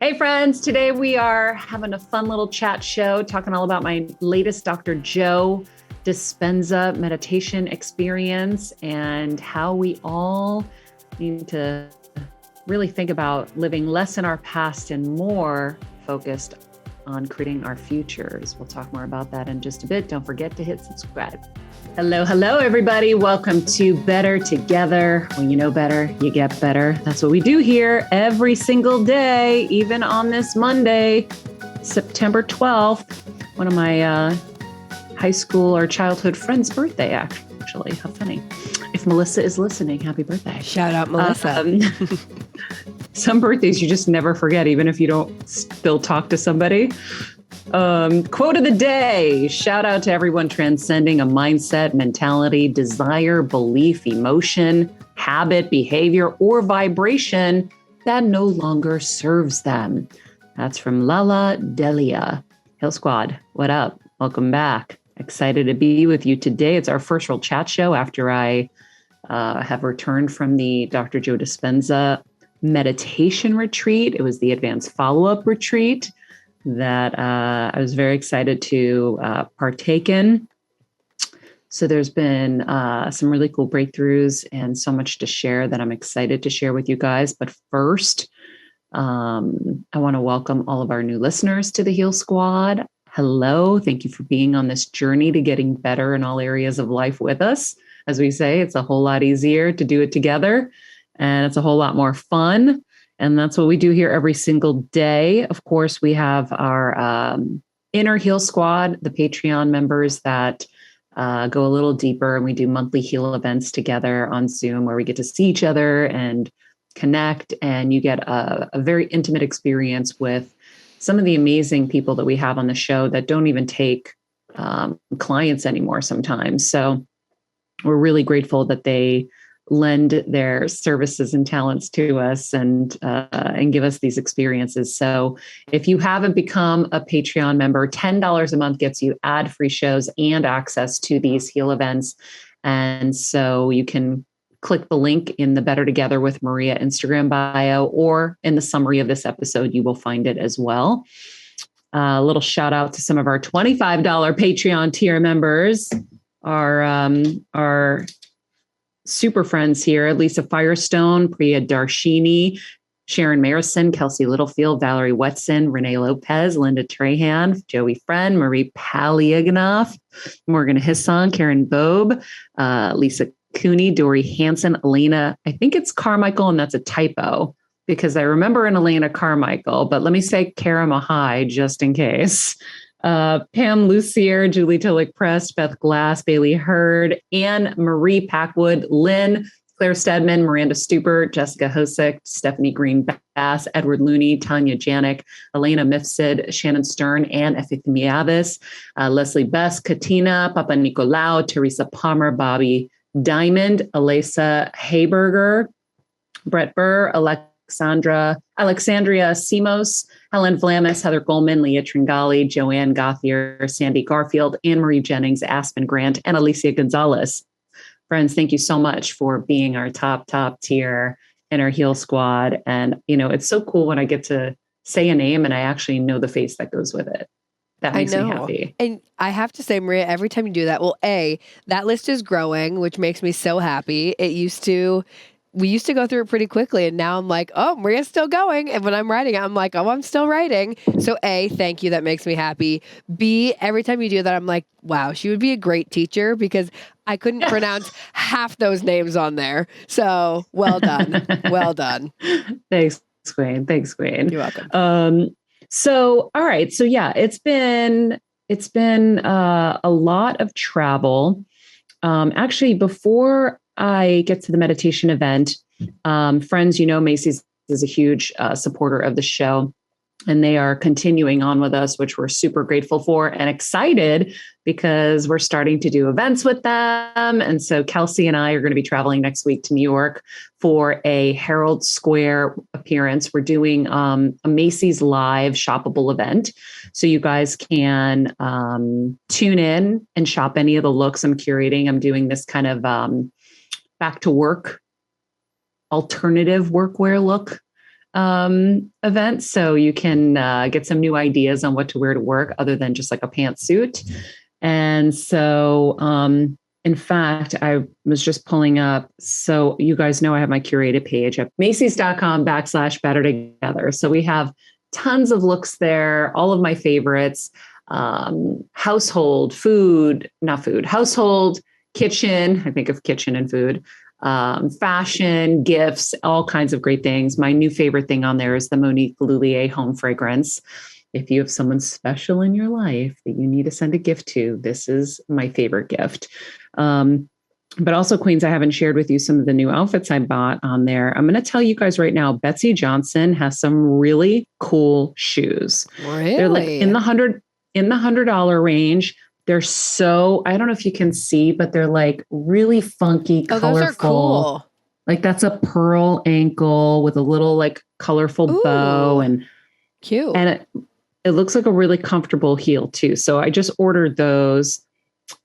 Hey friends, today we are having a fun little chat show talking all about my latest Dr. Joe Dispenza meditation experience and how we all need to really think about living less in our past and more focused on creating our futures. We'll talk more about that in just a bit. Don't forget to hit subscribe. Hello, everybody. Welcome to Better Together. When you know better, you get better. That's what we do here every single day, even on this Monday, September 12th, one of my high school or childhood friend's birthday, actually. How funny. If Melissa is listening, happy birthday. Shout out, Melissa. Some birthdays you just never forget, even if you don't still talk to somebody. Quote of the day, shout out to everyone transcending a mindset, mentality, desire, belief, emotion, habit, behavior, or vibration that no longer serves them. That's from Lala Delia. Hill Squad, what up? Welcome back. Excited to be with you today. It's our first real chat show after I have returned from the Dr. Joe Dispenza meditation retreat. It was the advanced follow-up retreat that I was very excited to partake in. So there's been some really cool breakthroughs and so much to share that I'm excited to share with you guys. But first, I want to welcome all of our new listeners to the Heal Squad. Hello. Thank you for being on this journey to getting better in all areas of life with us. As we say, it's a whole lot easier to do it together, and it's a whole lot more fun. And that's what we do here every single day. Of course, we have our inner Heal Squad, the Patreon members that go a little deeper, and we do monthly Heal events together on Zoom where we get to see each other and connect. And you get a very intimate experience with some of the amazing people that we have on the show that don't even take clients anymore sometimes. So we're really grateful that they lend their services and talents to us and give us these experiences. So if you haven't become a Patreon member, $10 a month gets you ad-free shows and access to these Heal events. And so you can click the link in the Better Together with Maria Instagram bio, or in the summary of this episode, you will find it as well. A little shout out to some of our $25 Patreon tier members, our super friends here: Lisa Firestone, Priya Darshini, Sharon Marison, Kelsey Littlefield, Valerie Wetson, Renee Lopez, Linda Trahan, Joey Friend, Marie Paliaganoff, Morgan Hisson, Karen Bobe, Lisa Cooney, Dory Hansen, Elena. I think it's Carmichael, and that's a typo because I remember an Elena Carmichael, but let me say Kara Mahai just in case. Pam Lucier, Julie Tillich Prest, Beth Glass, Bailey Hurd, Anne Marie Packwood, Lynn, Claire Stedman, Miranda Stuper, Jessica Hosick, Stephanie Green Bass, Edward Looney, Tanya Janik, Elena Mifsud, Shannon Stern, Anne Efithimiavis, Leslie Best, Katina, Papa Nicolau, Teresa Palmer, Bobby Diamond, Elisa Hayberger, Brett Burr, Alexandria Simos, Helen Vlamis, Heather Goldman, Leah Tringali, Joanne Gothier, Sandy Garfield, Anne-Marie Jennings, Aspen Grant, and Alicia Gonzalez. Friends, thank you so much for being our top tier in our Heal Squad. And, it's so cool when I get to say a name and I actually know the face that goes with it. That makes me happy. And I have to say, Maria, every time you do that, well, that list is growing, which makes me so happy. We used to go through it pretty quickly, and now I'm like, oh, Maria's still going. And when I'm writing it, I'm like, oh, I'm still writing. So thank you. That makes me happy. B, every time you do that, I'm like, wow, she would be a great teacher because I couldn't pronounce half those names on there. So well done. Well done. Thanks, Queen. You're welcome. So, all right. So yeah, it's been a lot of travel. Actually, before I get to the meditation event, friends, Macy's is a huge supporter of the show, and they are continuing on with us, which we're super grateful for and excited because we're starting to do events with them. And so Kelsey and I are going to be traveling next week to New York for a Herald Square appearance. We're doing a Macy's live shoppable event. So you guys can tune in and shop any of the looks I'm curating. I'm doing this kind of back to work, alternative workwear look event. So you can get some new ideas on what to wear to work other than just like a pantsuit. And so, in fact, I was just pulling up. So you guys know I have my curated page at Macy's.com/better together. So we have tons of looks there, all of my favorites, household, food, not food, household, kitchen. I think of kitchen and food, fashion, gifts, all kinds of great things. My new favorite thing on there is the Monique Lullier home fragrance. If you have someone special in your life that you need to send a gift to, this is my favorite gift. But also, Queens, I haven't shared with you some of the new outfits I bought on there. I'm going to tell you guys right now, Betsy Johnson has some really cool shoes. Really? They're like in the $100 range. They're so, I don't know if you can see, but they're like really funky, colorful. Those are cool. Like that's a pearl ankle with a little like colorful bow and cute. And it looks like a really comfortable heel too. So I just ordered those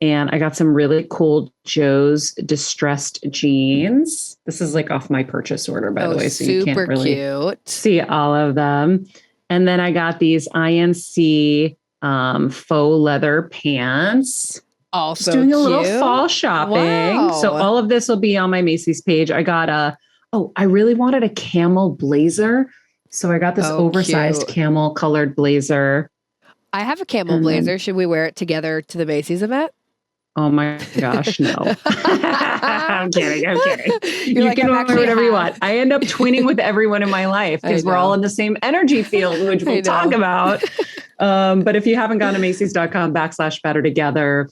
and I got some really cool Joe's distressed jeans. This is like off my purchase order, by the way. So you can't really cute. see all of them. And then I got these INC faux leather pants. Also just doing cute. A little fall shopping. Wow. So all of this will be on my Macy's page. I got I really wanted a camel blazer. So I got this oversized camel colored blazer. I have a camel blazer. Should we wear it together to the Macy's event? Oh my gosh, no. I'm kidding. You like, can wear whatever you want. I end up twinning with everyone in my life because we're all in the same energy field, which we'll talk about. But if you haven't gone to Macy's.com/better together,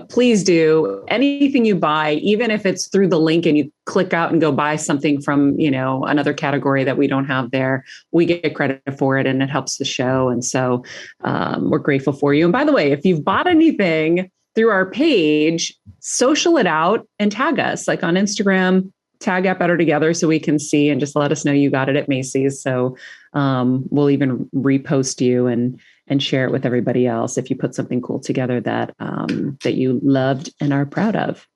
please do. Anything you buy, even if it's through the link and you click out and go buy something from, another category that we don't have there, we get credit for it and it helps the show. And so we're grateful for you. And by the way, if you've bought anything through our page, social it out and tag us, like on Instagram, tag at Better Together so we can see and just let us know you got it at Macy's. So we'll even repost you and share it with everybody else if you put something cool together that you loved and are proud of.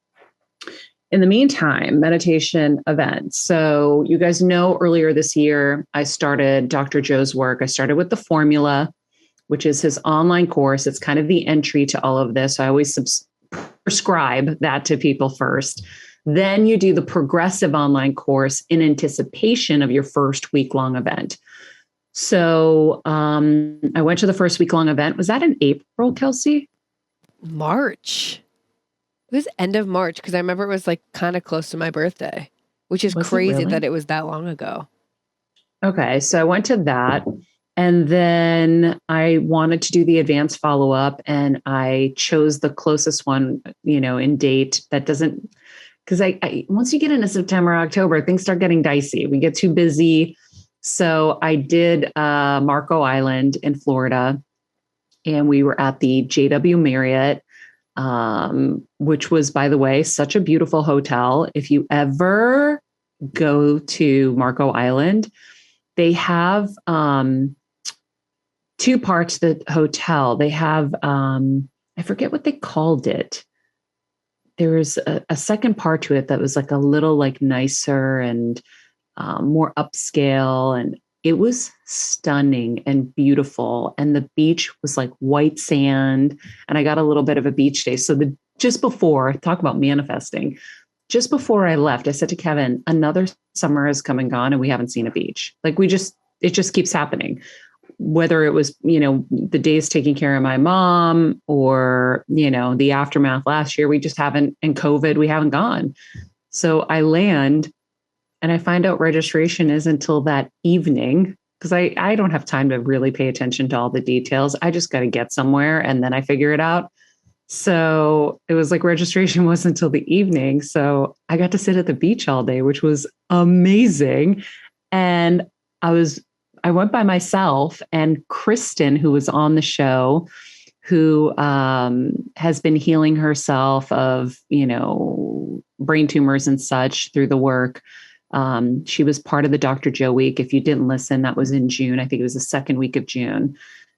In the meantime, meditation events. So you guys know earlier this year, I started Dr. Joe's work. I started with the formula, which is his online course. It's kind of the entry to all of this. I always prescribe that to people first. Then you do the progressive online course in anticipation of your first week-long event. So I went to the first week-long event. Was that in April, Kelsey? March. It was end of March because I remember it was like kind of close to my birthday, which is crazy that it was that long ago. Okay, so I went to that. And then I wanted to do the advanced follow-up and I chose the closest one, in date that doesn't, because I once you get into September, October, things start getting dicey. We get too busy. So I did Marco Island in Florida and we were at the JW Marriott, which was, by the way, such a beautiful hotel. If you ever go to Marco Island, they have two parts to the hotel. They have, I forget what they called it. There was a second part to it that was like a little like nicer and more upscale. And it was stunning and beautiful. And the beach was like white sand. And I got a little bit of a beach day. So just before, talk about manifesting, just before I left, I said to Keven, another summer has come and gone and we haven't seen a beach. Like it just keeps happening. Whether it was, the days taking care of my mom or, the aftermath last year, we just haven't, and COVID, we haven't gone. So I land and I find out registration is until that evening because I don't have time to really pay attention to all the details. I just got to get somewhere and then I figure it out. So it was like registration was until the evening. So I got to sit at the beach all day, which was amazing. And I went by myself, and Kristen, who was on the show, who has been healing herself of, brain tumors and such through the work. She was part of the Dr. Joe week. If you didn't listen, that was in June. I think it was the second week of June.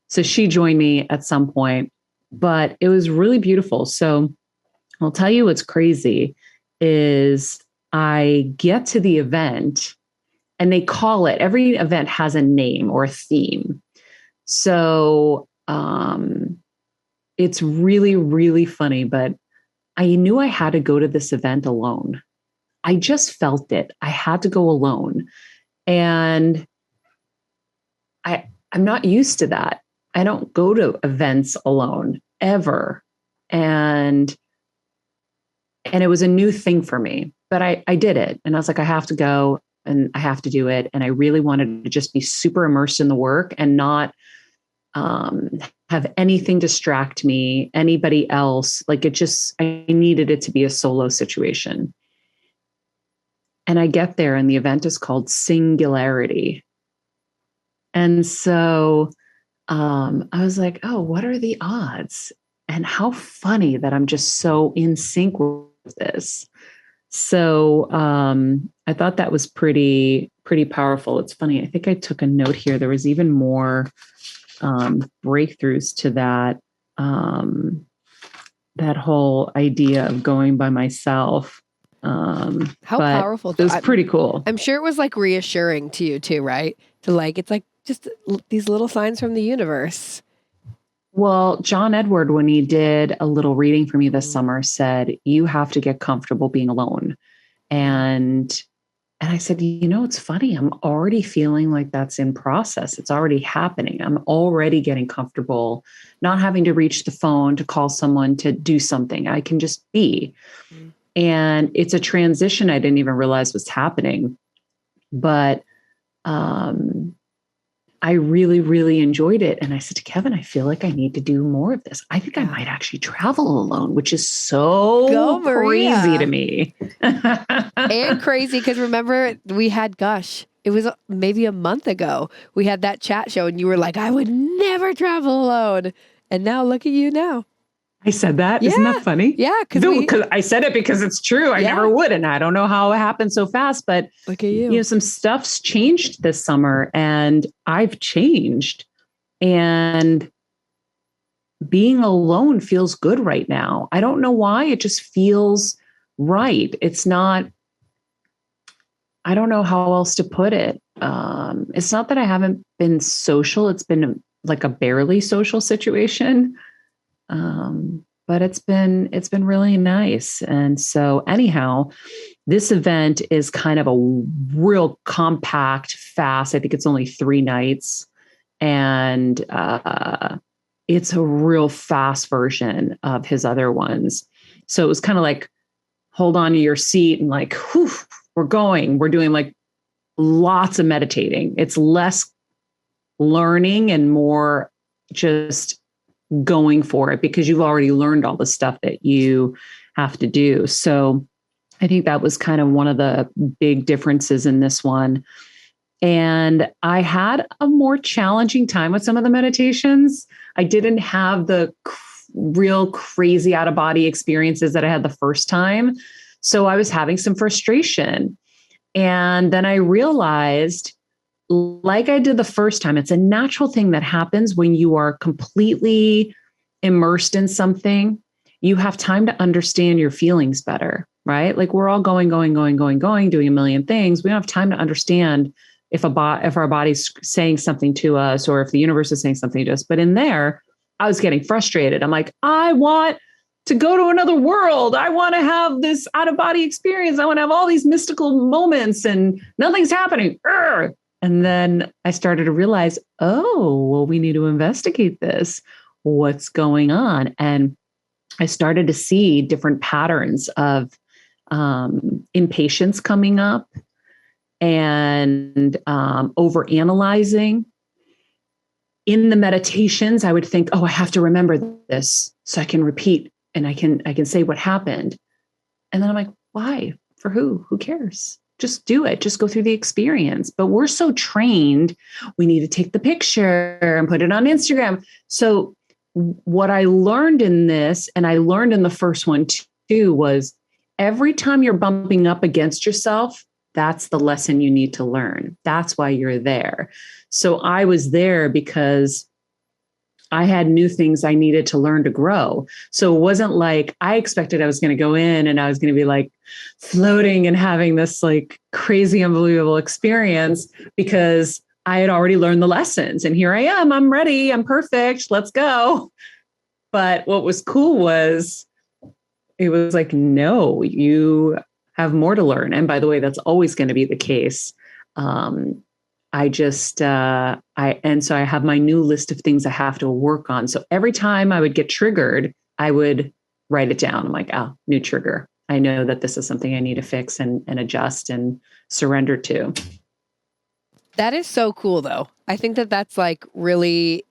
So she joined me at some point, but it was really beautiful. So I'll tell you what's crazy is I get to the event and they call it, every event has a name or a theme. So it's really, really funny, but I knew I had to go to this event alone. I just felt it. I had to go alone. And I'm not used to that. I don't go to events alone ever. And it was a new thing for me, but I did it. And I was like, I have to go and I have to do it. And I really wanted to just be super immersed in the work and not have anything distract me, anybody else. Like I needed it to be a solo situation. And I get there and the event is called Singularity. And so I was like, oh, what are the odds? And how funny that I'm just so in sync with this. So I thought that was pretty powerful. It's funny. I think I took a note here. There was even more breakthroughs to that whole idea of going by myself. How powerful. It was pretty cool. I'm sure it was like reassuring to you too, right? To like, it's like just these little signs from the universe. Well, John Edward, when he did a little reading for me this summer, said, you have to get comfortable being alone. And I said, it's funny. I'm already feeling like that's in process. It's already happening. I'm already getting comfortable, not having to reach the phone to call someone to do something. I can just be. Mm. And it's a transition I didn't even realize was happening. But I really, really enjoyed it. And I said to Keven, I feel like I need to do more of this. I think I might actually travel alone, which is so crazy to me. And crazy because remember we had, it was maybe a month ago, we had that chat show and you were like, I would never travel alone. And now look at you now. I said that. Yeah. Isn't that funny? Yeah. Because I said it because it's true. I never would. And I don't know how it happened so fast, but look at you. Some stuff's changed this summer and I've changed. And being alone feels good right now. I don't know why. It just feels right. It's not, I don't know how else to put it. It's not that I haven't been social. It's been like a barely social situation. But it's been really nice. And so anyhow, this event is kind of a real compact, fast. I think it's only 3 nights. And it's a real fast version of his other ones. So it was kind of like, hold on to your seat and like, whew, we're doing like lots of meditating. It's less learning and more just going for it because you've already learned all the stuff that you have to do. So I think that was kind of one of the big differences in this one. And I had a more challenging time with some of the meditations. I didn't have the real crazy out of body experiences that I had the first time. So I was having some frustration. And then I realized, like I did the first time, it's a natural thing that happens when you are completely immersed in something. You have time to understand your feelings better, right? Like we're all going, doing a million things. We don't have time to understand if our body's saying something to us or if the universe is saying something to us. But in there, I was getting frustrated. I'm like, I want to go to another world. I want to have this out of body experience. I want to have all these mystical moments and nothing's happening. Urgh. And then I started to realize, we need to investigate this. What's going on? And I started to see different patterns of impatience coming up and overanalyzing. In the meditations, I would think, I have to remember this so I can repeat and I can say what happened. And then I'm like, why? For who? Who cares? Just do it. Just go through the experience. But we're so trained. We need to take the picture and put it on Instagram. So what I learned in this, and I learned in the first one too, was every time you're bumping up against yourself, that's the lesson you need to learn. That's why you're there. So I was there because I had new things I needed to learn to grow. So it wasn't like I expected I was going to go in and I was going to be like floating and having this like crazy, unbelievable experience because I had already learned the lessons. And here I am. I'm ready. I'm perfect. Let's go. But what was cool was it was like, no, you have more to learn. And by the way, that's always going to be the case. So I have my new list of things I have to work on. So every time I would get triggered, I would write it down. I'm like, oh, new trigger. I know that this is something I need to fix and adjust and surrender to. That is so cool, though. I think that that's like really,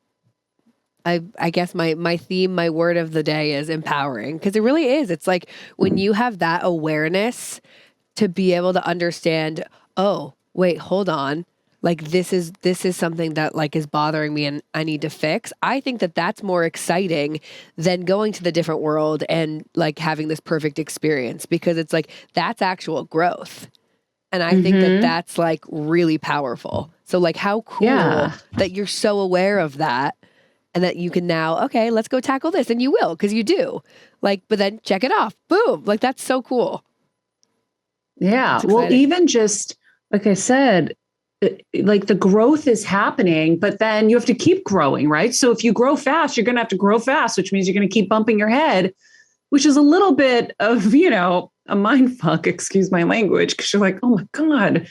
I guess my theme, my word of the day is empowering, because it really is. It's like when you have that awareness to be able to understand, oh, wait, hold on. Like this is something that like is bothering me and I need to fix. I think that that's more exciting than going to the different world and like having this perfect experience, because it's like that's actual growth. And I think that that's like really powerful. So like how cool that you're so aware of that and that you can now, okay, let's go tackle this. And you will, because you do. Like, but then check it off. Boom. Like that's so cool. Yeah. Well, even just like I said, like the growth is happening, but then you have to keep growing, right? So if you grow fast, you're going to have to grow fast, which means you're going to keep bumping your head, which is a little bit of, a mind fuck, excuse my language, because you're like, oh my God.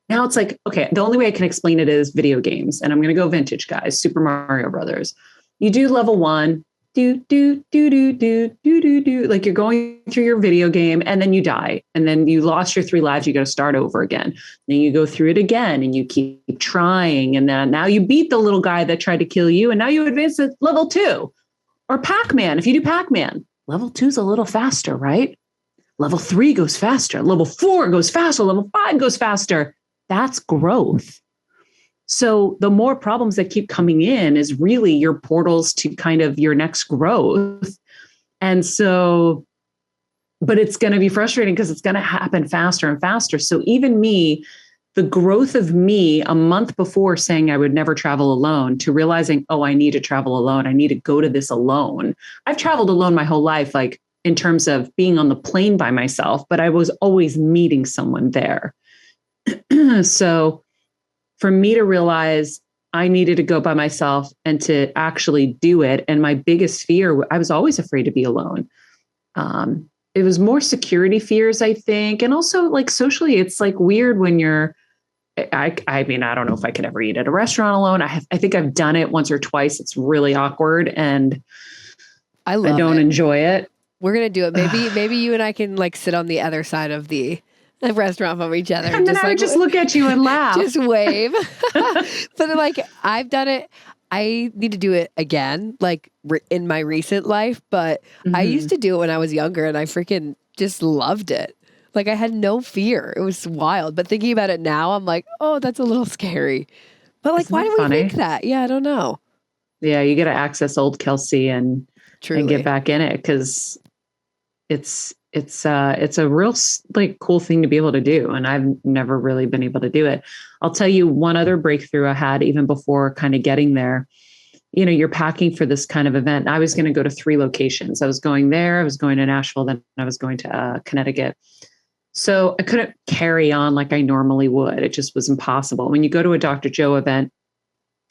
Now it's like, okay, the only way I can explain it is video games. And I'm going to go vintage, guys, Super Mario Brothers. You do level 1, like you're going through your video game and then you die and then you lost your 3 lives. You got to start over again. Then you go through it again and you keep trying. And then now you beat the little guy that tried to kill you. And now you advance to level 2 or Pac-Man. If you do Pac-Man, level 2 is a little faster, right? Level 3 goes faster. Level 4 goes faster. Level 5 goes faster. That's growth. So the more problems that keep coming in is really your portals to kind of your next growth. And so, but it's going to be frustrating because it's going to happen faster and faster. So even me, the growth of me a month before saying I would never travel alone to realizing, oh, I need to travel alone. I need to go to this alone. I've traveled alone my whole life, like in terms of being on the plane by myself, but I was always meeting someone there. So for me to realize I needed to go by myself and to actually do it. And my biggest fear, I was always afraid to be alone. It was more security fears, I think. And also like socially, it's like weird when I mean, I don't know if I could ever eat at a restaurant alone. I think I've done it once or twice. It's really awkward and I don't enjoy it. We're going to do it. Maybe you and I can like sit on the other side of the restaurant from each other. And then I would just look at you and laugh. Just wave. But like, I've done it. I need to do it again, like in my recent life. But I used to do it when I was younger and I freaking just loved it. Like I had no fear. It was wild. But thinking about it now, I'm like, oh, that's a little scary. But like, why do we think that? Yeah, I don't know. Yeah, you got to access old Kelsey and get back in it, because it's a real like cool thing to be able to do. And I've never really been able to do it. I'll tell you one other breakthrough I had even before kind of getting there. You're packing for this kind of event. I was going to go to 3 locations. I was going there. I was going to Nashville. Then I was going to Connecticut. So I couldn't carry on like I normally would. It just was impossible. When you go to a Dr. Joe event,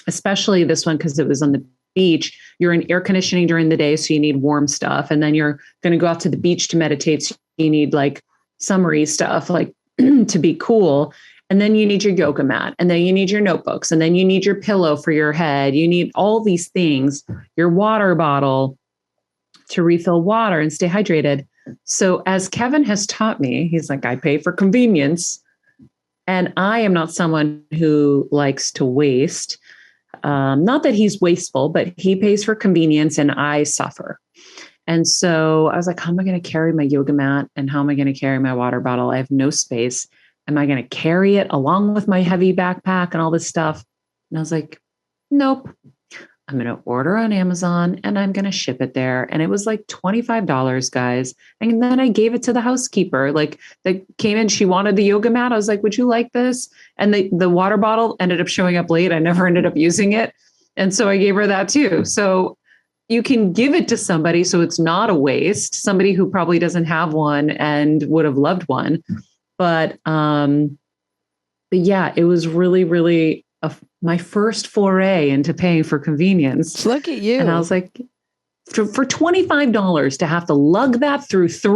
especially this one, because it was on the beach, you're in air conditioning during the day, so you need warm stuff. And then you're going to go out to the beach to meditate. So you need like summery stuff, like to be cool. And then you need your yoga mat, and then you need your notebooks, and then you need your pillow for your head. You need all these things, your water bottle to refill water and stay hydrated. So as Keven has taught me, he's like, I pay for convenience. And I am not someone who likes to waste. Not that he's wasteful, but he pays for convenience and I suffer. And so I was like, how am I going to carry my yoga mat? And how am I going to carry my water bottle? I have no space. Am I going to carry it along with my heavy backpack and all this stuff? And I was like, nope. I'm going to order on Amazon and I'm going to ship it there. And it was like $25, guys. And then I gave it to the housekeeper. Like they came in, she wanted the yoga mat. I was like, would you like this? And the water bottle ended up showing up late. I never ended up using it. And so I gave her that too. So you can give it to somebody so it's not a waste, somebody who probably doesn't have one and would have loved one. But yeah, it was really, really my first foray into paying for convenience. Look at you. And I was like, for $25 to have to lug that through 6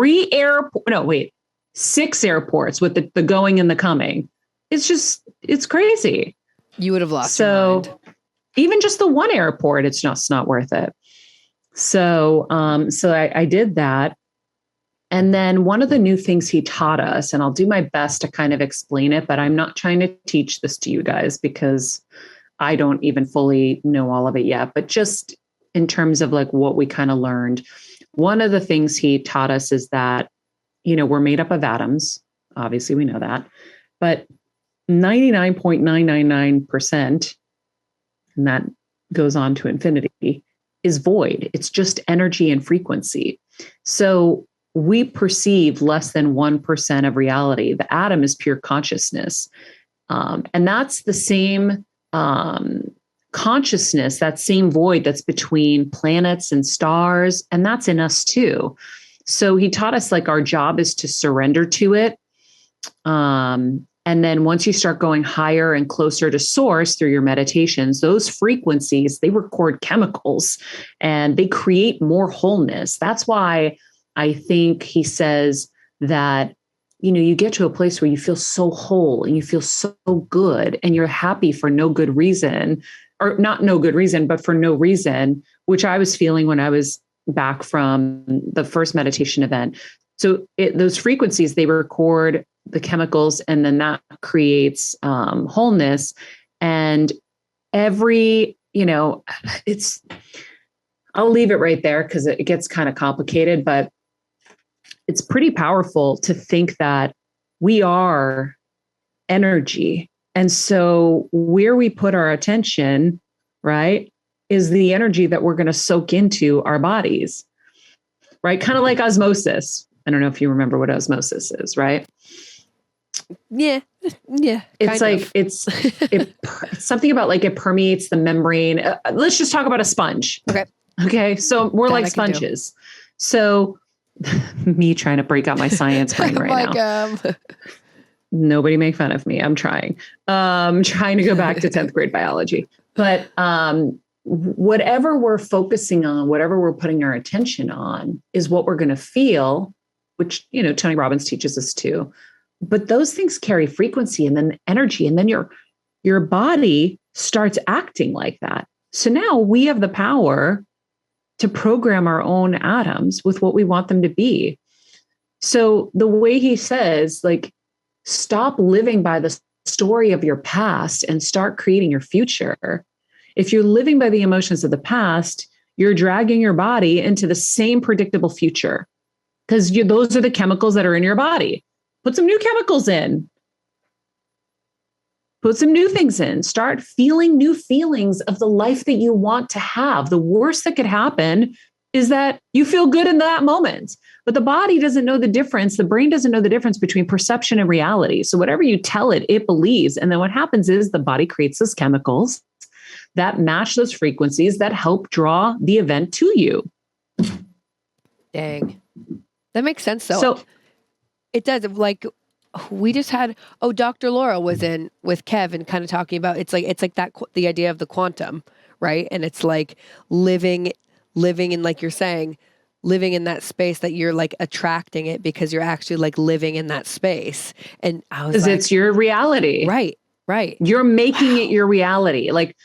airports with the going and the coming. It's crazy. You would have lost your mind. Even just the one airport, it's just not worth it. So I did that. And then one of the new things he taught us, and I'll do my best to kind of explain it, but I'm not trying to teach this to you guys because I don't even fully know all of it yet, but just in terms of like what we kind of learned, one of the things he taught us is that, we're made up of atoms. Obviously, we know that, but 99.999%, and that goes on to infinity, is void. It's just energy and frequency. So we perceive less than 1% of reality. The atom is pure consciousness. And that's the same consciousness, that same void that's between planets and stars. And that's in us too. So he taught us like our job is to surrender to it. And then once you start going higher and closer to source through your meditations, those frequencies, they record chemicals and they create more wholeness. That's why I think he says that, you get to a place where you feel so whole and you feel so good and you're happy for no good reason, or not no good reason, but for no reason, which I was feeling when I was back from the first meditation event. So those frequencies, they record the chemicals and then that creates wholeness. And I'll leave it right there because it gets kind of complicated, but it's pretty powerful to think that we are energy. And so where we put our attention, right, is the energy that we're going to soak into our bodies, right? Kind of like osmosis. I don't know if you remember what osmosis is, right? Yeah. It's like, it's something about like it permeates the membrane. Let's just talk about a sponge. Okay. So we're like sponges. So me trying to break out my science brain right now. Nobody make fun of me. I'm trying to go back to 10th grade biology, but whatever we're focusing on, whatever we're putting our attention on is what we're going to feel, which, Tony Robbins teaches us too. But those things carry frequency and then energy, and then your body starts acting like that. So now we have the power to program our own atoms with what we want them to be. So the way he says, like, stop living by the story of your past and start creating your future. If you're living by the emotions of the past, you're dragging your body into the same predictable future because those are the chemicals that are in your body. Put some new chemicals in. Put some new things in. Start feeling new feelings of the life that you want to have. The worst that could happen is that you feel good in that moment. But the body doesn't know the difference. The brain doesn't know the difference between perception and reality. So whatever you tell it, it believes. And then what happens is the body creates those chemicals that match those frequencies that help draw the event to you. Dang. That makes sense, though. So it does. Like, we just had, Dr. Laura was in with Keven kind of talking about, it's like that, the idea of the quantum, right? And it's like living in, like you're saying, living in that space that you're like attracting it because you're actually like living in that space. And I was like, it's your reality. Right. You're making it your reality. Like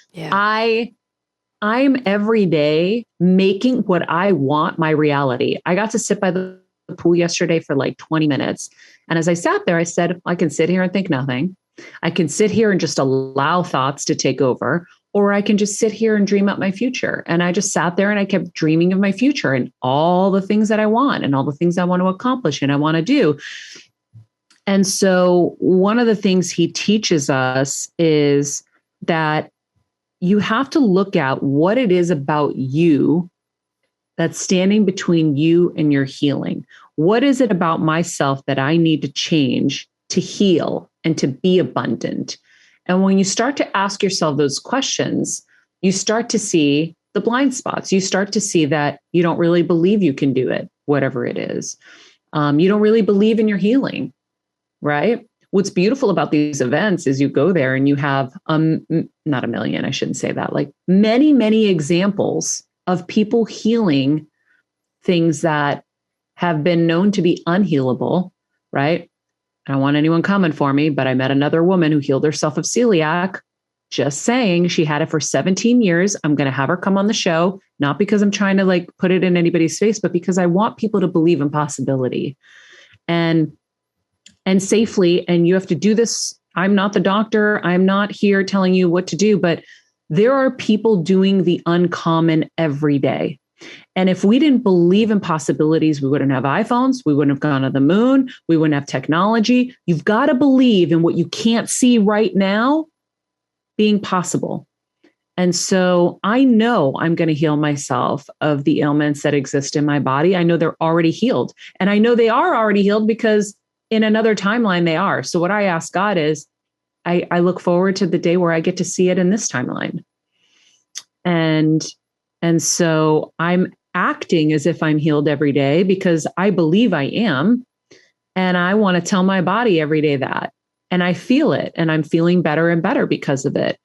I'm every day making what I want my reality. I got to sit by the pool yesterday for like 20 minutes. And as I sat there, I said, I can sit here and think nothing. I can sit here and just allow thoughts to take over, or I can just sit here and dream up my future. And I just sat there and I kept dreaming of my future and all the things that I want and all the things I want to accomplish and I want to do. And so one of the things he teaches us is that you have to look at what it is about you that's standing between you and your healing. What is it about myself that I need to change to heal and to be abundant? And when you start to ask yourself those questions, you start to see the blind spots. You start to see that you don't really believe you can do it, whatever it is. You don't really believe in your healing, right? What's beautiful about these events is you go there and you have, not a million, I shouldn't say that, like many, many examples of people healing things that have been known to be unhealable, right? I don't want anyone coming for me, but I met another woman who healed herself of celiac. Just saying, she had it for 17 years. I'm going to have her come on the show, not because I'm trying to like put it in anybody's face, but because I want people to believe in possibility and safely. And you have to do this. I'm not the doctor. I'm not here telling you what to do, but there are people doing the uncommon every day. And if we didn't believe in possibilities, we wouldn't have iPhones. We wouldn't have gone to the moon. We wouldn't have technology. You've got to believe in what you can't see right now being possible. And so I know I'm going to heal myself of the ailments that exist in my body. I know they're already healed. And I know they are already healed because in another timeline they are. So what I ask God is, I look forward to the day where I get to see it in this timeline. And so I'm acting as if I'm healed every day because I believe I am. And I want to tell my body every day that. And I feel it. And I'm feeling better and better because of it.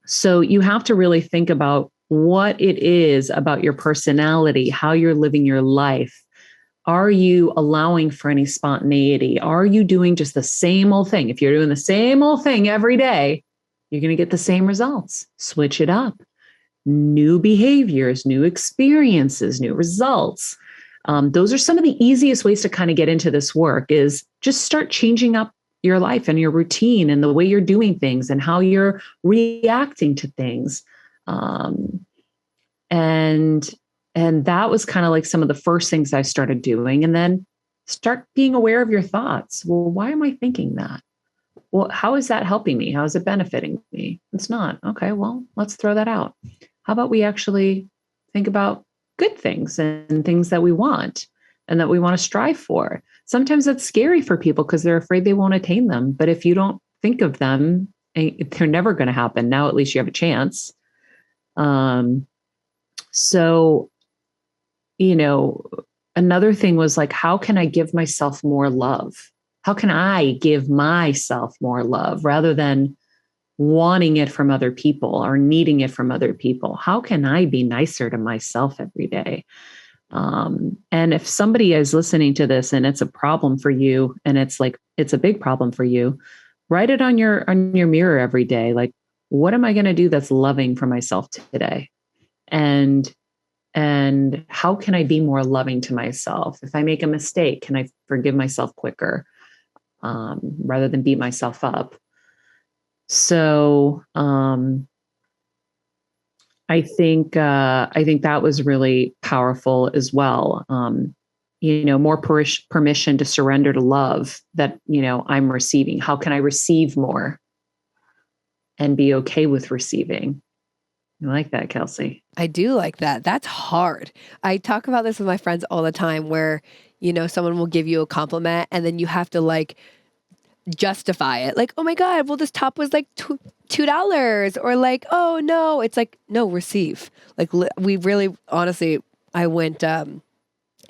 So you have to really think about what it is about your personality, how you're living your life. Are you allowing for any spontaneity? Are you doing just the same old thing? If you're doing the same old thing every day, you're going to get the same results. Switch it up. New behaviors, new experiences, new results. Those are some of the easiest ways to kind of get into this work is just start changing up your life and your routine and the way you're doing things and how you're reacting to things. And that was kind of like some of the first things I started doing. And then start being aware of your thoughts. Well, why am I thinking that? Well, how is that helping me? How is it benefiting me? It's not. Okay, well, let's throw that out. How about we actually think about good things and things that we want and that we want to strive for? Sometimes that's scary for people because they're afraid they won't attain them. But if you don't think of them, they're never going to happen. Now, at least you have a chance. So, another thing was like, how can I give myself more love? How can I give myself more love rather than wanting it from other people or needing it from other people? How can I be nicer to myself every day? And if somebody is listening to this and it's a problem for you and it's a big problem for you, write it on your mirror every day. Like, what am I going to do that's loving for myself today? And how can I be more loving to myself? If I make a mistake, can I forgive myself quicker rather than beat myself up? So I think that was really powerful as well. More permission to surrender to love that, I'm receiving. How can I receive more and be okay with receiving? I like that, Kelsey. I do like that. That's hard. I talk about this with my friends all the time where, someone will give you a compliment and then you have to like justify it. Like, oh my God, well, this top was like $2 or like, oh no, it's like, no, receive. Like we really, honestly, I went to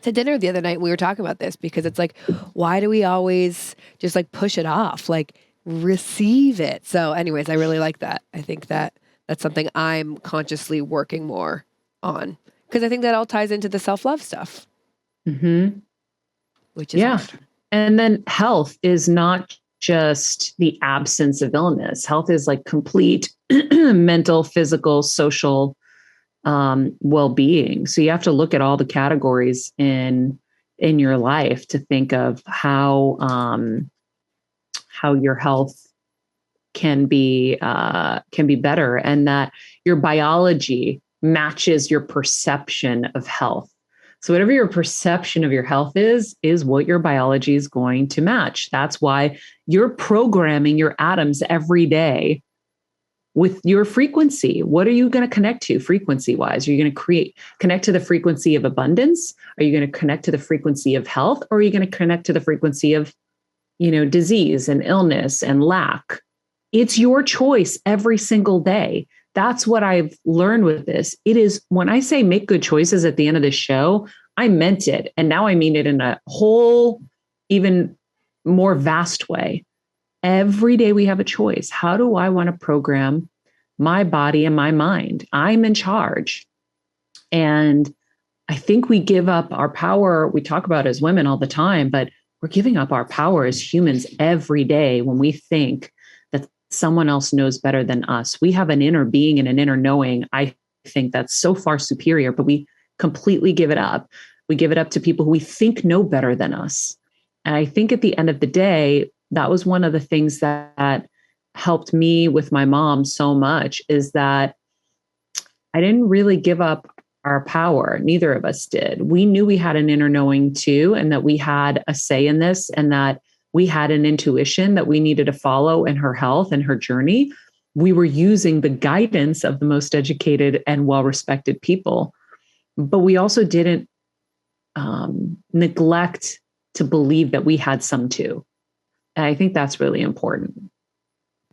dinner the other night and we were talking about this because it's like, why do we always just like push it off? Like receive it. So anyways, I really like that. I think that's something I'm consciously working more on because I think that all ties into the self-love stuff. Mm-hmm. Which is hard. And then health is not just the absence of illness. Health is like complete mental, physical, social well-being. So you have to look at all the categories in your life to think of how your health can be better, and that your biology matches your perception of health. So whatever your perception of your health is what your biology is going to match. That's why you're programming your atoms every day with your frequency. What are you going to connect to frequency-wise? Are you going to connect to the frequency of abundance? Are you going to connect to the frequency of health? Or are you going to connect to the frequency of, disease and illness and lack? It's your choice every single day. That's what I've learned with this. It is, when I say make good choices at the end of the show, I meant it. And now I mean it in a whole, even more vast way. Every day we have a choice. How do I want to program my body and my mind? I'm in charge. And I think we give up our power. We talk about it as women all the time, but we're giving up our power as humans every day when we think that someone else knows better than us. We have an inner being and an inner knowing. I think that's so far superior, but we completely give it up. We give it up to people who we think know better than us. And I think at the end of the day, that was one of the things that helped me with my mom so much, is that I didn't really give up our power. Neither of us did. We knew we had an inner knowing too, and that we had a say in this, and that we had an intuition that we needed to follow in her health and her journey. We were using the guidance of the most educated and well-respected people, but we also didn't neglect to believe that we had some too. And I think that's really important.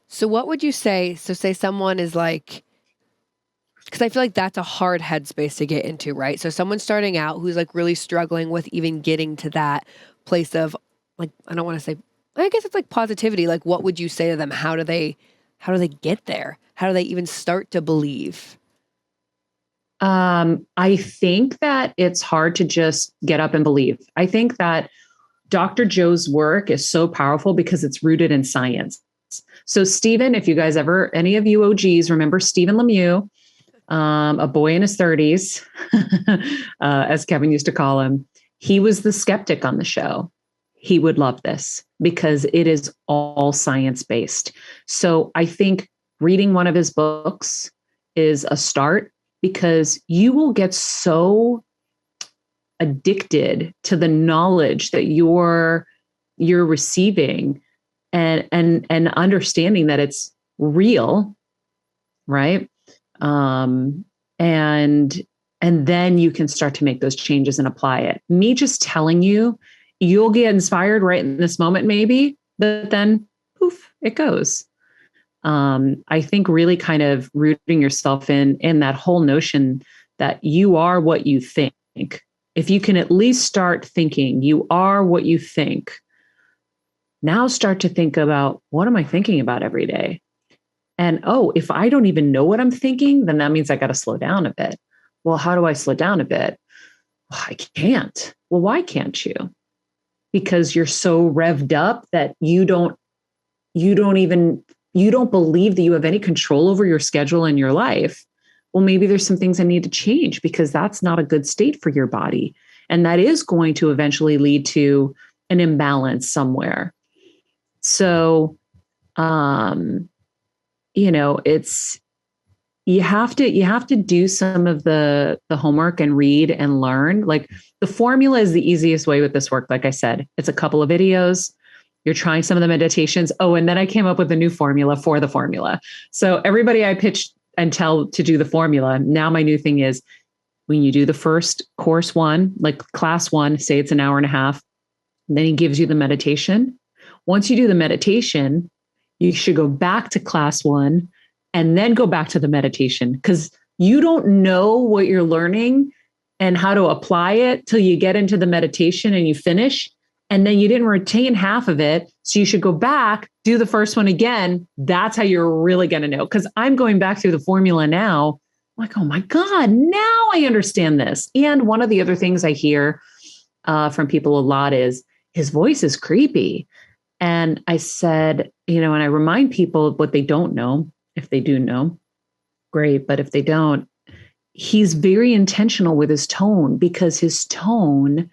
So what would you say? So say someone is like, because I feel like that's a hard headspace to get into, right? So someone starting out who's like really struggling with even getting to that place of like, I don't want to say, I guess it's like positivity. Like, what would you say to them? How do they get there? How do they even start to believe? I think that it's hard to just get up and believe. I think that Dr. Joe's work is so powerful because it's rooted in science. So Stephen, if you guys ever, any of you OGs remember Stephen Lemieux, a boy in his 30s, as Keven used to call him, he was the skeptic on the show. He would love this because it is all science-based. So I think reading one of his books is a start, because you will get so addicted to the knowledge that you're receiving and understanding that it's real, right? And then you can start to make those changes and apply it. Me just telling you, you'll get inspired right in this moment, maybe, but then poof, it goes. I think really kind of rooting yourself in that whole notion that you are what you think. If you can at least start thinking you are what you think, now start to think about, what am I thinking about every day? And, oh, if I don't even know what I'm thinking, then that means I got to slow down a bit. Well, how do I slow down a bit? Well, I can't. Well, why can't you? Because you're so revved up that you don't believe that you have any control over your schedule and your life. Well, maybe there's some things that need to change, because that's not a good state for your body. And that is going to eventually lead to an imbalance somewhere. So, it's, you have to do some of the homework and read and learn. Like, the formula is the easiest way with this work. Like I said, it's a couple of videos. You're trying some of the meditations. Oh, and then I came up with a new formula for the formula. So everybody I pitch and tell to do the formula, now my new thing is, when you do the first course one, like class one, say it's an hour and a half, then he gives you the meditation. Once you do the meditation, you should go back to class one and then go back to the meditation, because you don't know what you're learning and how to apply it till you get into the meditation and you finish. And then you didn't retain half of it. So you should go back, do the first one again. That's how you're really going to know. Because I'm going back through the formula now. I'm like, oh my God, now I understand this. And one of the other things I hear from people a lot is, his voice is creepy. And I said, and I remind people of what they don't know. If they do know, great. But if they don't, he's very intentional with his tone, because his tone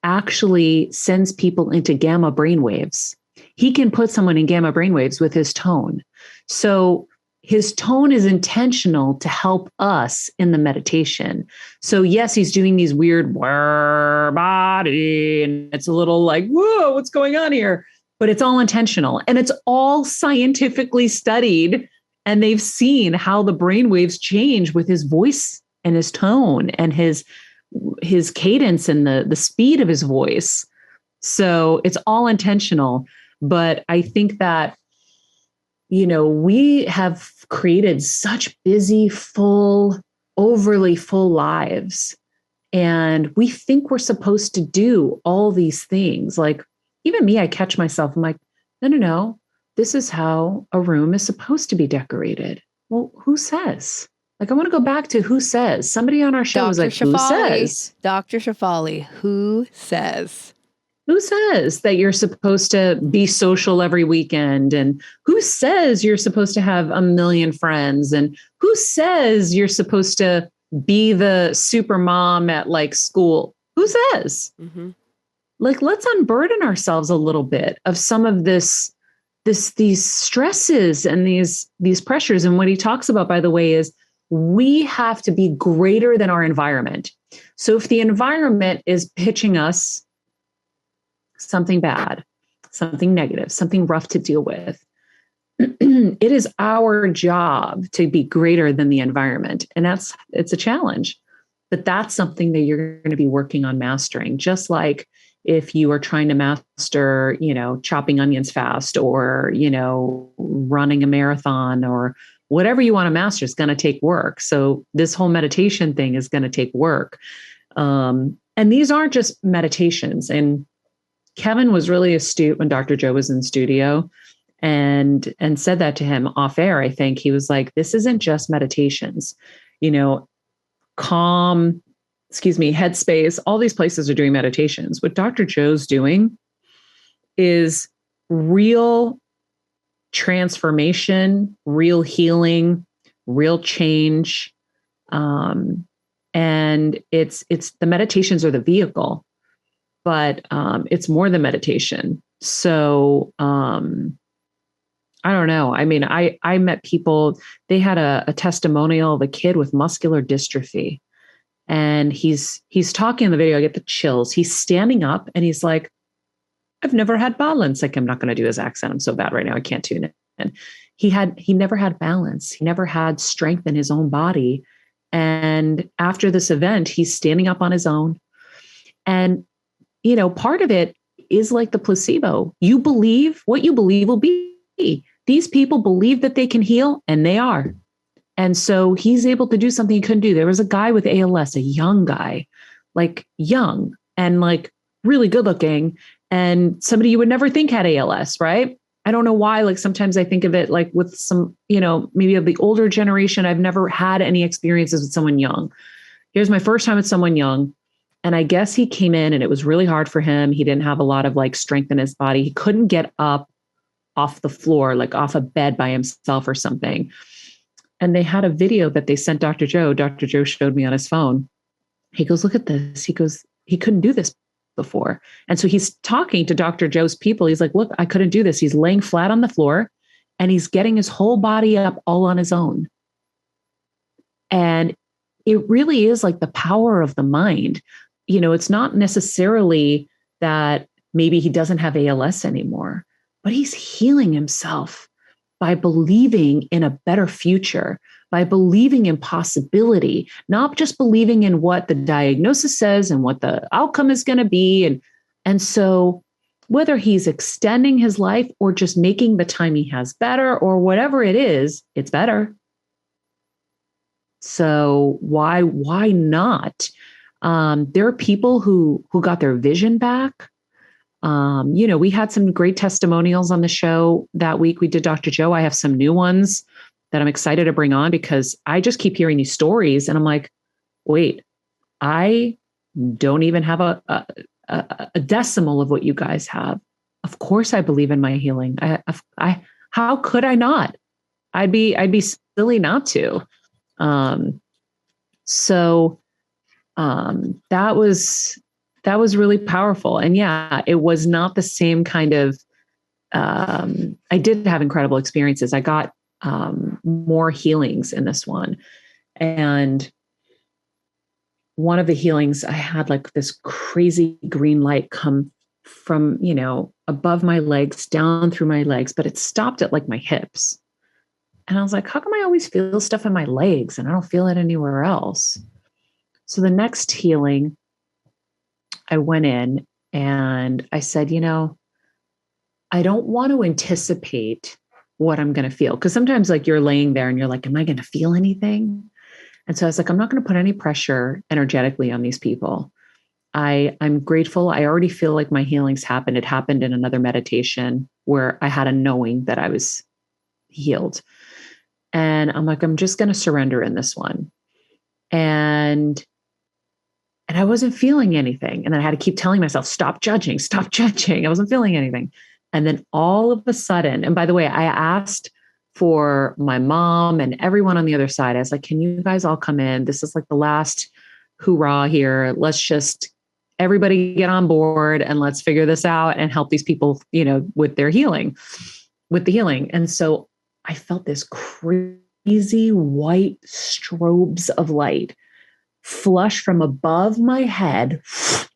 actually sends people into gamma brainwaves. He can put someone in gamma brainwaves with his tone. So his tone is intentional to help us in the meditation. So yes, he's doing these weird body, and it's a little like, whoa, what's going on here? But it's all intentional, and it's all scientifically studied. And they've seen how the brainwaves change with his voice and his tone and his cadence and the speed of his voice. So it's all intentional. But I think that, we have created such busy, full, overly full lives. And we think we're supposed to do all these things. Like, even me, I catch myself. I'm like, no, no, no. This is how a room is supposed to be decorated. Well, who says? Like, I want to go back to who says. Somebody on our show was like, who says? Dr. Shafali, who says? Who says that you're supposed to be social every weekend? And who says you're supposed to have a million friends? And who says you're supposed to be the super mom at like school? Who says? Mm-hmm. Like, let's unburden ourselves a little bit of some of these stresses and these pressures. And what he talks about, by the way, is we have to be greater than our environment. So if the environment is pitching us something bad, something negative, something rough to deal with, it is our job to be greater than the environment. And it's a challenge, but that's something that you're going to be working on mastering. Just like if you are trying to master, chopping onions fast, or, running a marathon, or whatever you want to master, is going to take work. So this whole meditation thing is going to take work. And these aren't just meditations. And Keven was really astute when Dr. Joe was in studio and said that to him off air. I think he was like, this isn't just meditations, Calm, Headspace, all these places are doing meditations. What Dr. Joe's doing is real transformation, real healing, real change. And it's the meditations are the vehicle, but it's more than meditation. So I don't know. I mean, I met people, they had a testimonial of a kid with muscular dystrophy. And he's talking in the video, I get the chills. He's standing up and he's like, I've never had balance. Like, I'm not going to do his accent. I'm so bad right now. I can't tune it. And he never had balance. He never had strength in his own body. And after this event, he's standing up on his own. And, part of it is like the placebo. You believe what you believe will be. These people believe that they can heal, and they are. And so he's able to do something he couldn't do. There was a guy with ALS, a young guy, like young and like really good looking, and somebody you would never think had ALS, right? I don't know why. Like, sometimes I think of it like with some, maybe of the older generation. I've never had any experiences with someone young. Here's my first time with someone young. And I guess he came in and it was really hard for him. He didn't have a lot of like strength in his body. He couldn't get up off the floor, like off a bed by himself or something. And they had a video that they sent Dr. Joe. Dr. Joe showed me on his phone. He goes, look at this. He goes, he couldn't do this before. And so he's talking to Dr. Joe's people. He's like, look, I couldn't do this. He's laying flat on the floor and he's getting his whole body up all on his own. And it really is like the power of the mind. It's not necessarily that maybe he doesn't have ALS anymore, but he's healing himself by believing in a better future, by believing in possibility, not just believing in what the diagnosis says and what the outcome is going to be. And so whether he's extending his life or just making the time he has better or whatever it is, it's better. So why not? There are people who got their vision back. We had some great testimonials on the show that week. We did Dr. Joe. I have some new ones that I'm excited to bring on because I just keep hearing these stories and I'm like, wait, I don't even have a decimal of what you guys have. Of course I believe in my healing. How could I not? I'd be silly not to. That was really powerful. And yeah, it was not the same kind of, I did have incredible experiences. I got more healings in this one. And one of the healings, I had like this crazy green light come from, above my legs, down through my legs, but it stopped at like my hips. And I was like, how come I always feel stuff in my legs and I don't feel it anywhere else? So the next healing, I went in and I said, I don't want to anticipate what I'm going to feel. Cause sometimes like you're laying there and you're like, am I going to feel anything? And so I was like, I'm not going to put any pressure energetically on these people. I'm grateful. I already feel like my healing's happened. It happened in another meditation where I had a knowing that I was healed. And I'm like, I'm just going to surrender in this one. And I wasn't feeling anything. And then I had to keep telling myself, stop judging, stop judging. I wasn't feeling anything. And then all of a sudden, and by the way, I asked for my mom and everyone on the other side. I was like, can you guys all come in? This is like the last hoorah here. Let's just everybody get on board and let's figure this out and help these people, with their healing, with the healing. And so I felt this crazy white strobes of light flush from above my head,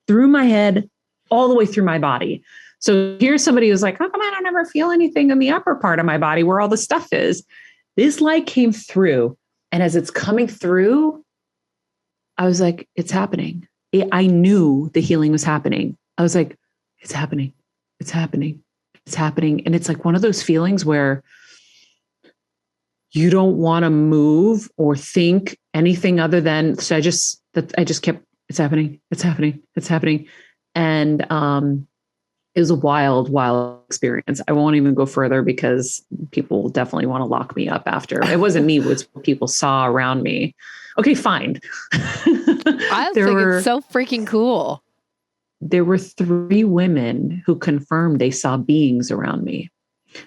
through my head, all the way through my body. So here's somebody who's like, how come I don't ever feel anything in the upper part of my body where all the stuff is? This light came through. And as it's coming through, I was like, it's happening. I knew the healing was happening. I was like, it's happening. It's happening. It's happening. And it's like one of those feelings where you don't want to move or think anything other than, so I just kept, it's happening. It's happening. It's happening. And, it was a wild, wild experience. I won't even go further because people will definitely want to lock me up after. It wasn't me, it was what people saw around me. Okay, fine. I think it's so freaking cool. There were 3 women who confirmed they saw beings around me.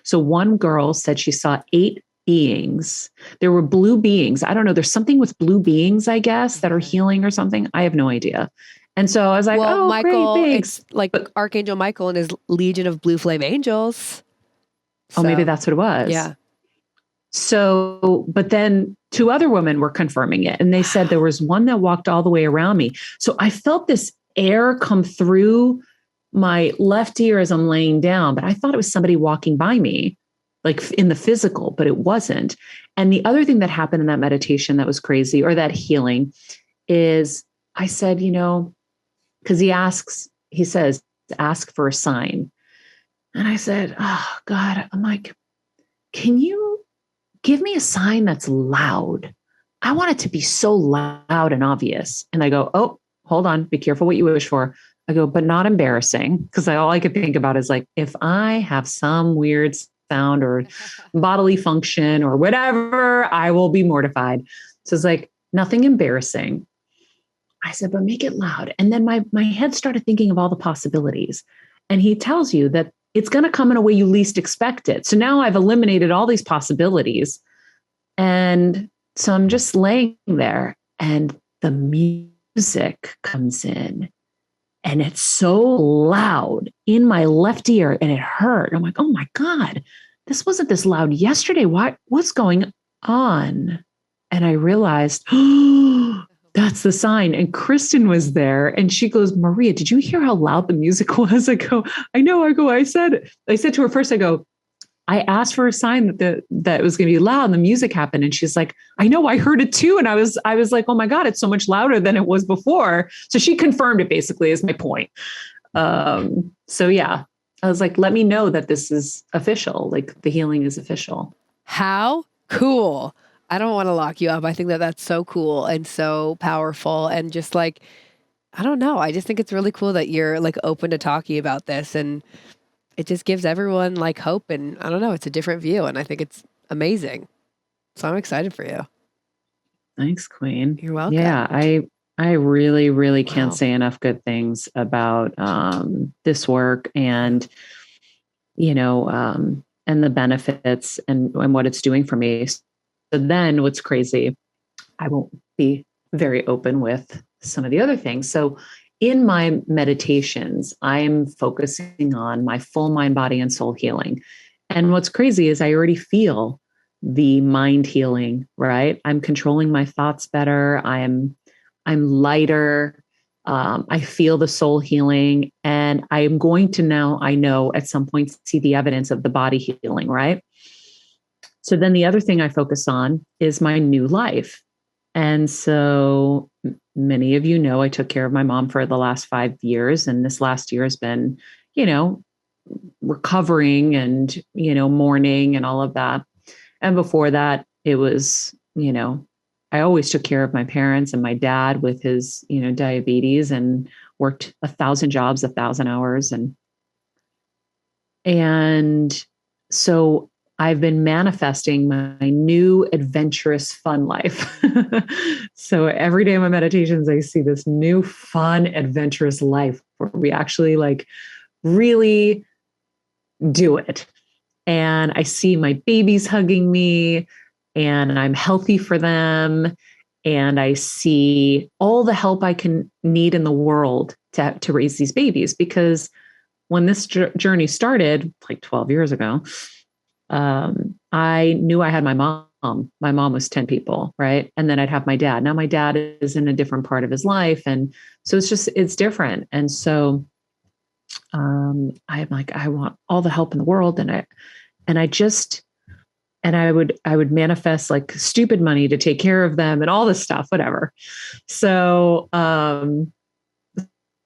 So one girl said she saw 8 beings. There were blue beings. I don't know. There's something with blue beings, I guess, that are healing or something. I have no idea. And so I was like, well, oh, Michael, great, thanks. It's like Archangel Michael and his legion of blue flame angels. So, maybe that's what it was. Yeah. So, but then 2 other women were confirming it. And they said there was one that walked all the way around me. So I felt this air come through my left ear as I'm laying down, but I thought it was somebody walking by me, like in the physical, but it wasn't. And the other thing that happened in that meditation that was crazy, or that healing, is I said, because he says, ask for a sign. And I said, oh God, I'm like, can you give me a sign that's loud? I want it to be so loud and obvious. And I go, oh, hold on, be careful what you wish for. I go, but not embarrassing. Because all I could think about is like, if I have some weird sound or bodily function or whatever, I will be mortified. So it's like, nothing embarrassing. I said, but make it loud. And then my head started thinking of all the possibilities. And he tells you that it's going to come in a way you least expect it. So now I've eliminated all these possibilities. And so I'm just laying there and the music comes in and it's so loud in my left ear and it hurt. I'm like, oh my God, this wasn't this loud yesterday. What's going on? And I realized, oh, that's the sign. And Kristen was there and she goes, Maria, did you hear how loud the music was? I go, I know. I said to her first, I asked for a sign that it was going to be loud and the music happened. And she's like, I know, I heard it too. And I was like, oh my God, it's so much louder than it was before. So she confirmed it basically is my point. So yeah, I was like, let me know that this is official. Like the healing is official. How cool. I don't want to lock you up. I think that that's so cool and so powerful. And just like, I don't know. I just think it's really cool that you're like open to talking about this. And it just gives everyone like hope. And I don't know, it's a different view. And I think it's amazing. So I'm excited for you. Thanks, Queen. You're welcome. Yeah, I really, really can't say enough good things about this work and, and the benefits and what it's doing for me. So then what's crazy, I won't be very open with some of the other things. So in my meditations, I'm focusing on my full mind, body, and soul healing. And what's crazy is I already feel the mind healing, right? I'm controlling my thoughts better. I'm lighter. I feel the soul healing. And I am going to now, I know at some point, see the evidence of the body healing, right? So then the other thing I focus on is my new life. And so many of you know, I took care of my mom for the last 5 years. And this last year has been, recovering and, mourning and all of that. And before that, it was, I always took care of my parents and my dad with his, diabetes, and worked 1,000 jobs, 1,000 hours. And so I've been manifesting my new adventurous fun life. So every day in my meditations, I see this new fun, adventurous life where we actually like really do it. And I see my babies hugging me, and I'm healthy for them. And I see all the help I can need in the world to raise these babies. Because when this journey started like 12 years ago, I knew I had my mom. My mom was 10 people, right? And then I'd have my dad. Now my dad is in a different part of his life. And so it's different. And so I'm like, I want all the help in the world. And I would manifest like stupid money to take care of them and all this stuff, whatever. So,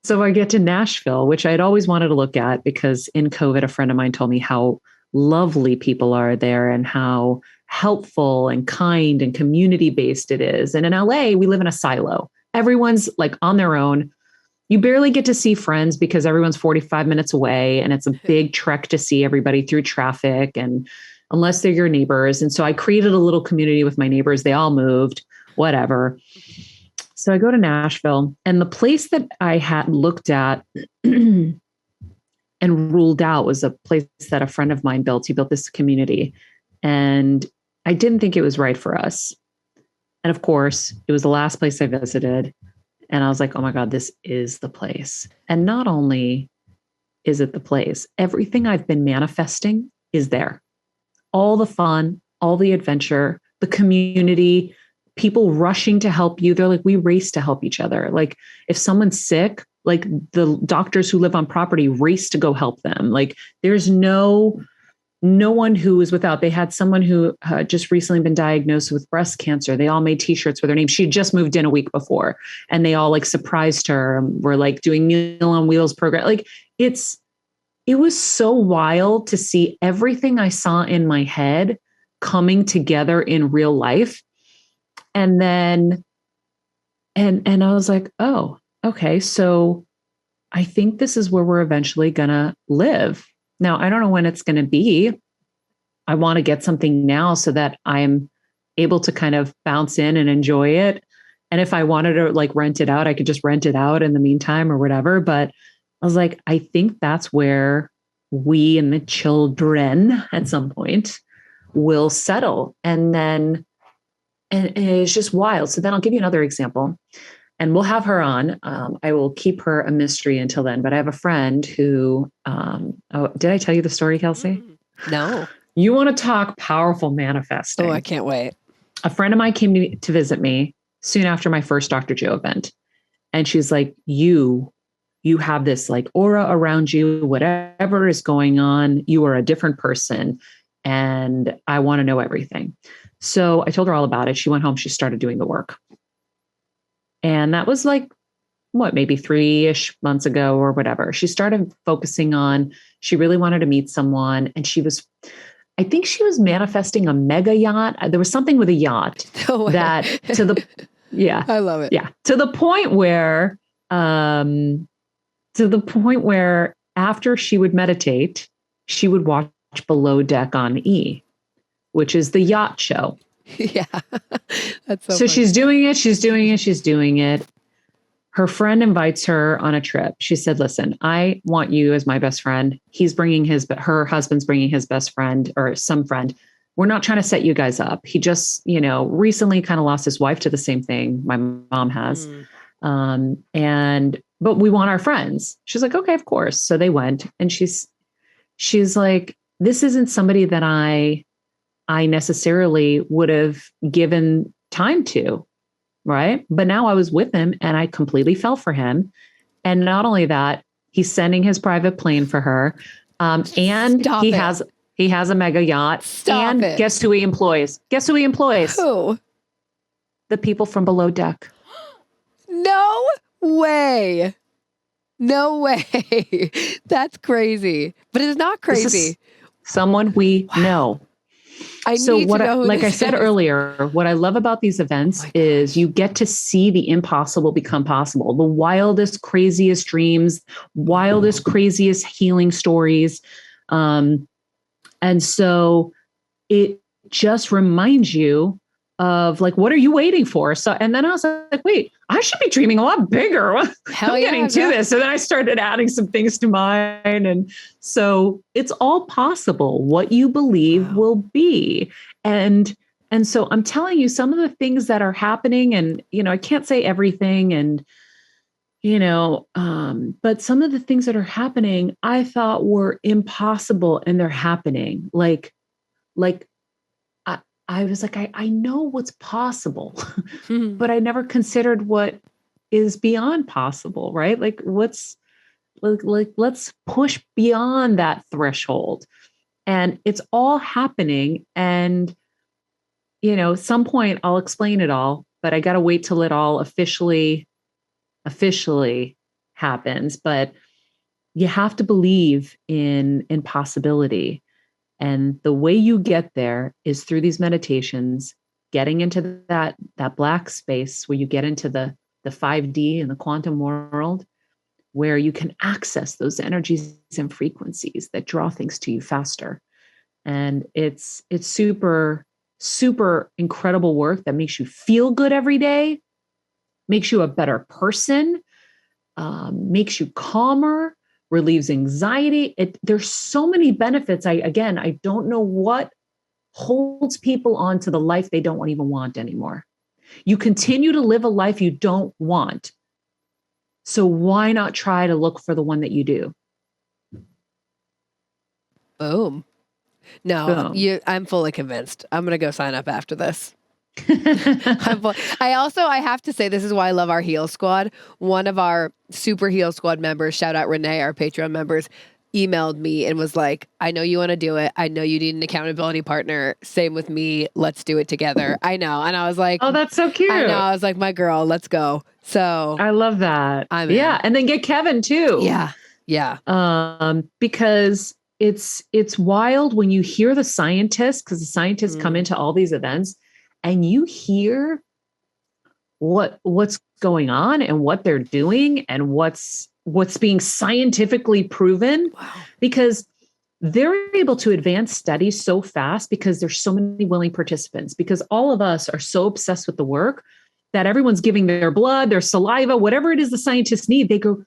so I get to Nashville, which I'd always wanted to look at, because in COVID, a friend of mine told me how lovely people are there and how helpful and kind and community-based it is. And in LA, we live in a silo. Everyone's like on their own. You barely get to see friends because everyone's 45 minutes away, and it's a big trek to see everybody through traffic, and unless they're your neighbors. And so I created a little community with my neighbors. They all moved, whatever. So I go to Nashville, and the place that I had looked at and ruled out was a place that a friend of mine built. He built this community, and I didn't think it was right for us. And of course, it was the last place I visited. And I was like, oh my God, this is the place. And not only is it the place, everything I've been manifesting is there. All the fun, all the adventure, the community, people rushing to help you. They're like, we race to help each other. Like if someone's sick, like the doctors who live on property race to go help them. Like there's no one who is without. They had someone who had just recently been diagnosed with breast cancer. They all made t-shirts with her name. She had just moved in a week before, and they all like surprised her. We're like doing Meal on Wheels program. Like it was so wild to see everything I saw in my head coming together in real life. And then, and I was like, oh, okay. So I think this is where we're eventually going to live. Now, I don't know when it's going to be. I want to get something now so that I'm able to kind of bounce in and enjoy it. And if I wanted to like rent it out, I could just rent it out in the meantime or whatever. But I was like, I think that's where we and the children at some point will settle. And then, and it's just wild. So then I'll give you another example, and we'll have her on. I will keep her a mystery until then, but I have a friend who, did I tell you the story, Kelsey? No. You want to talk powerful manifesting. Oh, I can't wait. A friend of mine came to visit me soon after my first Dr. Joe event. And she's like, you have this like aura around you, whatever is going on, you are a different person. And I want to know everything. So I told her all about it. She went home, she started doing the work. And that was like, maybe 3-ish months ago or whatever. She started focusing on, she really wanted to meet someone. And I think she was manifesting a mega yacht. There was something with a yacht that yeah. I love it. Yeah. To the point where after she would meditate, she would watch Below Deck on E, which is the yacht show. Yeah. That's so funny. She's doing it. Her friend invites her on a trip. She said, listen, I want you as my best friend. Her husband's bringing his best friend or some friend. We're not trying to set you guys up. He just, recently kind of lost his wife to the same thing my mom has. But we want our friends. She's like, okay, of course. So they went, and she's like, this isn't somebody that I necessarily would have given time to. Right. But now I was with him and I completely fell for him. And not only that, he's sending his private plane for her. And he has a mega yacht. Guess who he employs? Who? The people from Below Deck. No way. No way. That's crazy. But it's not This crazy. is someone we know. I So need to know who like I this said is. earlier, what I love about these events is you get to see the impossible become possible. The wildest, craziest dreams, wildest, craziest healing stories. And so it just reminds you of like, what are you waiting for? So, and then I was like, wait, I should be dreaming a lot bigger. Hell I'm yeah, getting to girl. this. So then I started adding some things to mine. And so it's all possible. What you believe will be. And so I'm telling you some of the things that are happening, and, I can't say everything, and, but some of the things that are happening, I thought were impossible, and they're happening. Like I was like, I know what's possible, but I never considered what is beyond possible, right? Like let's push beyond that threshold. And it's all happening. And, some point I'll explain it all, but I got to wait till it all officially happens. But you have to believe in possibility. And the way you get there is through these meditations, getting into that black space where you get into the 5D and the quantum world, where you can access those energies and frequencies that draw things to you faster. And it's super, super incredible work that makes you feel good every day, makes you a better person, makes you calmer, relieves anxiety. There's so many benefits. I don't know what holds people on to the life they don't even want anymore. You continue to live a life you don't want. So why not try to look for the one that you do? Boom. No, Boom. I'm fully convinced. I'm going to go sign up after this. I have to say, this is why I love our Heal Squad. One of our super Heal Squad members, shout out Renee, our Patreon members, emailed me and was like, I know you want to do it. I know you need an accountability partner. Same with me. Let's do it together. I know. And I was like, oh, that's so cute. I know. I was like, my girl, let's go. So I love that. I'm yeah. in. And then get Keven too. Yeah. Yeah. Because it's wild when you hear the scientists, because the scientists come into all these events and you hear what's going on and what they're doing and what's being scientifically proven. Wow. Because they're able to advance studies so fast because there's so many willing participants, because all of us are so obsessed with the work that everyone's giving their blood, their saliva, whatever it is the scientists need. They go,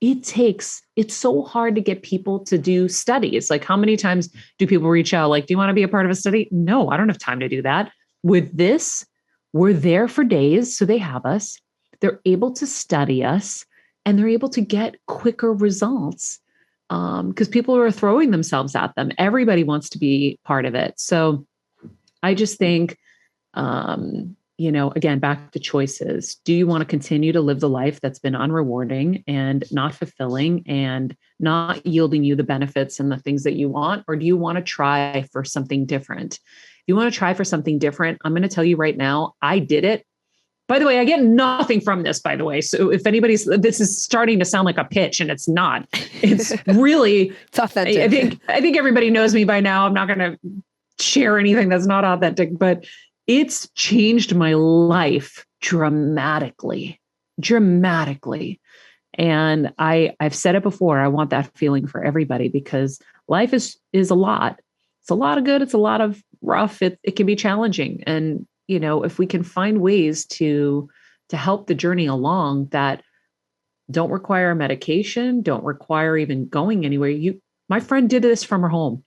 it's so hard to get people to do studies. Like, how many times do people reach out? Like, do you want to be a part of a study? No, I don't have time to do that. With this, we're there for days. So they have us, they're able to study us, and they're able to get quicker results because people are throwing themselves at them. Everybody wants to be part of it. So I just think, again, back to choices. Do you want to continue to live the life that's been unrewarding and not fulfilling and not yielding you the benefits and the things that you want? Or do you want to try for something different? If you want to try for something different, I'm going to tell you right now, I did it. By the way, I get nothing from this, by the way. So if this is starting to sound like a pitch, and it's not. It's really, it's authentic. I think everybody knows me by now. I'm not going to share anything that's not authentic, but it's changed my life dramatically. And I've said it before, I want that feeling for everybody, because life is a lot. It's a lot of good. It's a lot of rough. It can be challenging. And, if we can find ways to help the journey along that don't require medication, don't require even going anywhere. My friend did this from her home.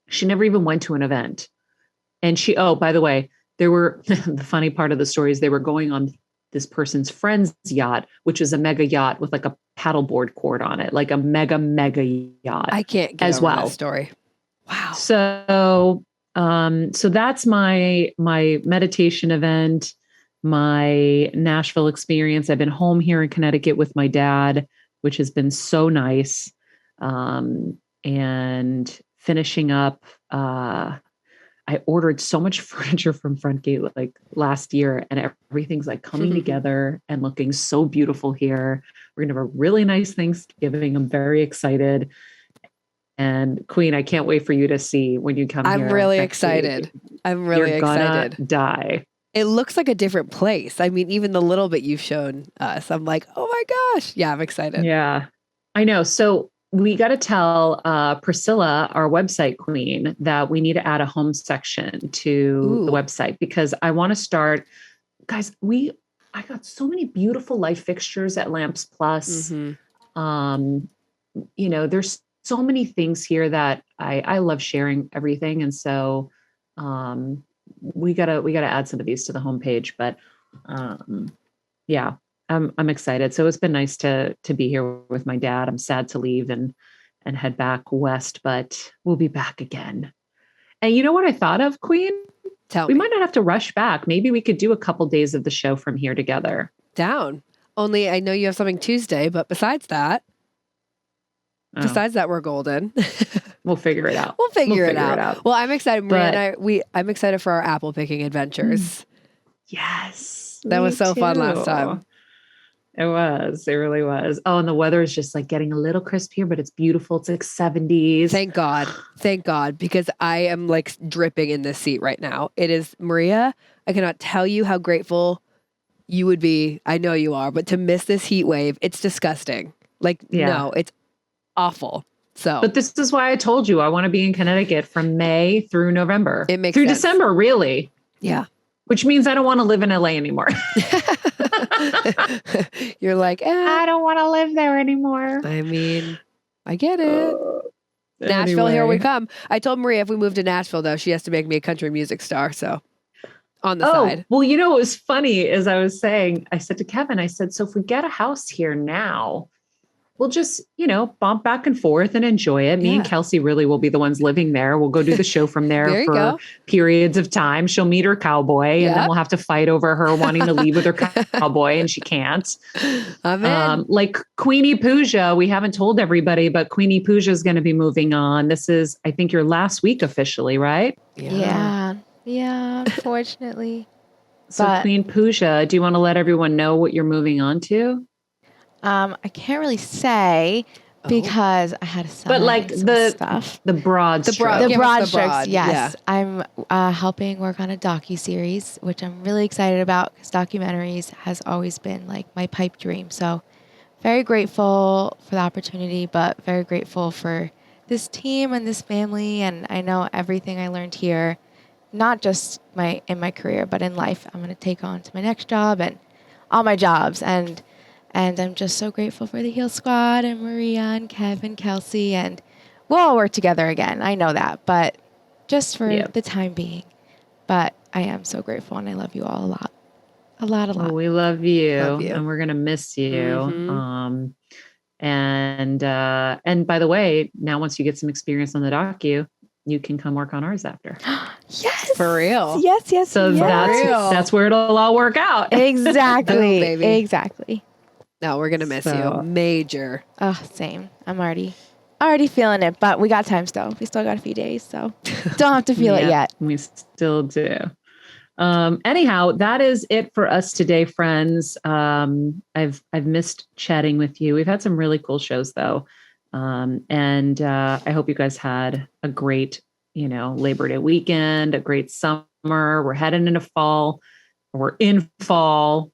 She never even went to an event. And by the way, there were the funny part of the story is they were going on this person's friend's yacht, which is a mega yacht with like a paddleboard cord on it, like a mega yacht. I can't get over that story. Wow. So that's my meditation event, my Nashville experience. I've been home here in Connecticut with my dad, which has been so nice. And finishing up, I I ordered so much furniture from Frontgate like last year, and everything's like coming together and looking so beautiful here. We're gonna have a really nice Thanksgiving. I'm very excited. And Queen, I can't wait for you to see when you come here. I'm really excited. I'm really You're excited. Gonna die. It looks like a different place. I mean, even the little bit you've shown us, I'm like, oh my gosh. Yeah, I'm excited. Yeah, I know. So we got to tell Priscilla, our website queen, that we need to add a home section to the website because I want to start, guys. I got so many beautiful light fixtures at Lamps Plus. There's so many things here that I love sharing everything, and so we gotta add some of these to the homepage. But yeah, I'm excited. So it's been nice to be here with my dad. I'm sad to leave and head back west, but we'll be back again. And you know what I thought of, Queen? We might not have to rush back. Maybe we could do a couple days of the show from here together. Down. Only I know you have something Tuesday, but besides that, we're golden. We'll figure it out. We'll figure it out. Well, I'm excited. Maria and I'm excited for our apple picking adventures. Yes. That was so fun last time. It was. It really was. Oh, and the weather is just like getting a little crisp here, but it's beautiful. It's like 70s. Thank God. Thank God. Because I am like dripping in this seat right now. It is, Maria, I cannot tell you how grateful you would be. I know you are, but to miss this heat wave, it's disgusting. No, it's awful. So, but this is why I told you I want to be in Connecticut from May through November. It makes through sense. December, really. Yeah. Which means I don't want to live in LA anymore. You're like, I don't want to live there anymore. I mean, I get it. Nashville, here we come. I told Maria if we move to Nashville, though, she has to make me a country music star. So on the side. Well, what was funny is I said to Kevin, I said, so if we get a house here now, we'll just, bump back and forth and enjoy it. Me and Kelsey really will be the ones living there. We'll go do the show from there for periods of time. She'll meet her cowboy and then we'll have to fight over her wanting to leave with her cowboy and she can't. Like Queenie Pooja, we haven't told everybody, but Queenie Pooja is going to be moving on. This is, I think, your last week officially, right? Yeah, unfortunately. So Queen Pooja, do you want to let everyone know what you're moving on to? I can't really say because I had to sign but like the broad strokes. Yes, yeah. I'm helping work on a docuseries, which I'm really excited about because documentaries has always been like my pipe dream. So very grateful for the opportunity, but very grateful for this team and this family. And I know everything I learned here, not just in my career, but in life, I'm going to take on to my next job and all my jobs. And I'm just so grateful for the Heal Squad and Maria and Keven, Kelsey, and we'll all work together again. I know that, but just for the time being. But I am so grateful and I love you all a lot. A lot. Well, we love you and we're going to miss you. Mm-hmm. And by the way, now once you get some experience on the docu, you can come work on ours after. Yes. For real. Yes. So that's where it'll all work out. Exactly. Boom, baby. Exactly. No, we're going to miss you. Major. Oh, same. I'm already feeling it, but we got time still. We still got a few days, so don't have to feel it yet. We still do. Anyhow, that is it for us today, friends. I've missed chatting with you. We've had some really cool shows though. And I hope you guys had a great, Labor Day weekend, a great summer. We're heading into fall. We're in fall.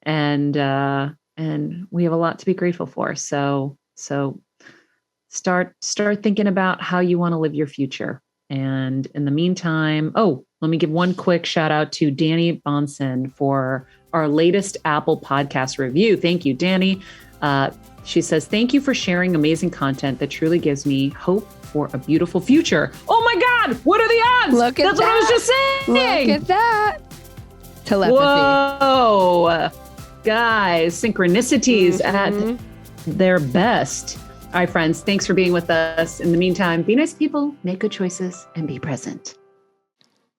And we have a lot to be grateful for. So start thinking about how you want to live your future. And in the meantime, let me give one quick shout out to Danny Bonson for our latest Apple podcast review. Thank you, Danny. She says, thank you for sharing amazing content that truly gives me hope for a beautiful future. Oh my God, what are the odds? Look at That's what I was just saying. Look at that. Telepathy. Whoa. Guys, synchronicities at their best. All right, friends, thanks for being with us. In the meantime, be nice people, make good choices, and be present.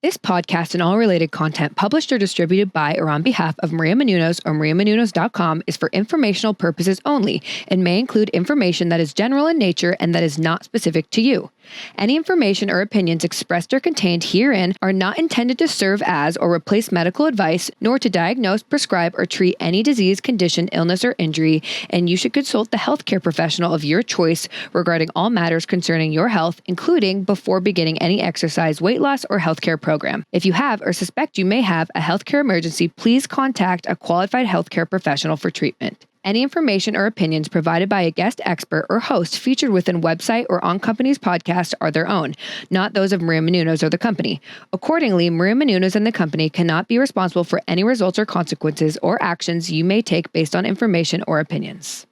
This podcast and all related content published or distributed by or on behalf of Maria Menounos or mariamenounos.com is for informational purposes only and may include information that is general in nature and that is not specific to you. Any information or opinions expressed or contained herein are not intended to serve as or replace medical advice, nor to diagnose, prescribe, or treat any disease, condition, illness, or injury, and you should consult the healthcare professional of your choice regarding all matters concerning your health, including before beginning any exercise, weight loss, or healthcare program. If you have or suspect you may have a healthcare emergency, please contact a qualified healthcare professional for treatment. Any information or opinions provided by a guest expert or host featured within website or on company's podcast are their own, not those of Maria Menounos or the company. Accordingly, Maria Menounos and the company cannot be responsible for any results or consequences or actions you may take based on information or opinions.